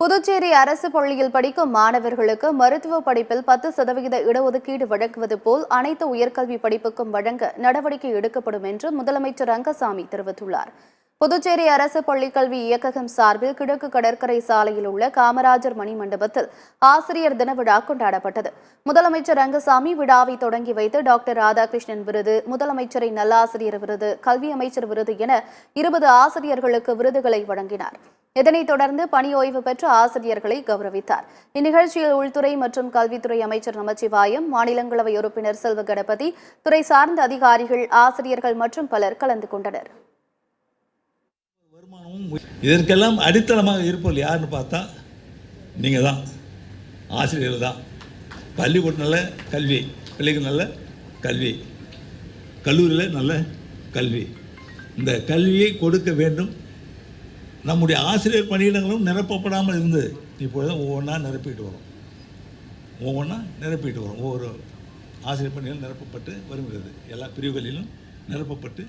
புதுச்சேரி அரசு பள்ளியில் படிக்கும் மாணவர்களுக்கு மருத்துவ படிப்பில் 10% இடஒதுக்கீடு வழங்குவது போல் அனைத்து உயர்கல்வி படிப்புக்கும் வழங்க நடவடிக்கை எடுக்கப்படும் என்று முதலமைச்சர் ரங்கசாமி தெரிவித்துள்ளார். புதுச்சேரி அரசு பள்ளிக்கல்வி இயக்ககம் சார்பில் கிழக்கு கடற்கரை சாலையில் உள்ள காமராஜர் மணி மண்டபத்தில் ஆசிரியர் தின விழா கொண்டாடப்பட்டது. முதலமைச்சர் ரங்கசாமி விழாவை தொடங்கி வைத்து டாக்டர் ராதாகிருஷ்ணன் விருது, முதலமைச்சரின் நல்லாசிரியர் விருது, கல்வி அமைச்சர் விருது என 20 ஆசிரியர்களுக்கு விருதுகளை வழங்கினார். இதனைத் தொடர்ந்து பணி ஓய்வு பெற்ற ஆசிரியர்களை கௌரவித்தார். இந்நிகழ்ச்சியில் உள்துறை மற்றும் கல்வித்துறை அமைச்சர் நமச்சிவாயம், மாநிலங்களவை உறுப்பினர் செல்வ கணபதி, துறை சார்ந்த அதிகாரிகள், ஆசிரியர்கள் மற்றும் பலர் கலந்து கொண்டனர். இதற்கெல்லாம் அடித்தளமாக இருப்பது யாருன்னு பார்த்தா நீங்க தான், ஆசிரியர்கள் தான். பள்ளிக்கூடம் நல்ல கல்வி, பிள்ளைகள் நல்ல கல்வி, கல்லூரியில் நல்ல கல்வி, இந்த கல்வியை கொடுக்க வேண்டும். நம்முடைய ஆசிரியர் பணியிடங்களும் நிரப்பப்படாமல் இருந்தது. இப்பொழுது ஒவ்வொன்றா நிரப்பிட்டு வரும். ஒவ்வொரு ஆசிரியர் பணிகள் நிரப்பப்பட்டு வருகிறது. எல்லா பிரிவுகளிலும் நிரப்பப்பட்டு.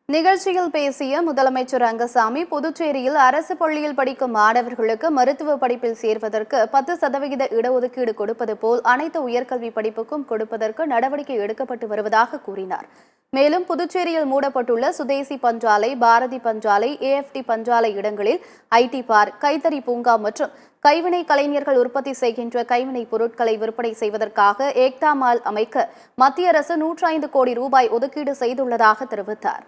நிகழ்ச்சியில் பேசிய முதலமைச்சர் ரங்கசாமி, புதுச்சேரியில் அரசு பள்ளியில் படிக்கும் மாணவர்களுக்கு மருத்துவ படிப்பில் சேர்வதற்கு 10% இடஒதுக்கீடு கொடுப்பது போல் அனைத்து உயர்கல்வி படிப்புக்கும் கொடுப்பதற்கு நடவடிக்கை எடுக்கப்பட்டு வருவதாக கூறினார். மேலும் புதுச்சேரியில் மூடப்பட்டுள்ள சுதேசி பஞ்சாலை, பாரதி பஞ்சாலை, AFT பஞ்சாலை இடங்களில் IT பார்க், கைத்தறி பூங்கா மற்றும் கைவினை கலைஞர்கள் உற்பத்தி செய்கின்ற கைவினைப் பொருட்களை விற்பனை செய்வதற்காக ஏக்தா மால் அமைக்க மத்திய அரசு 105 கோடி ரூபாய் ஒதுக்கீடு செய்துள்ளதாக தெரிவித்தார்.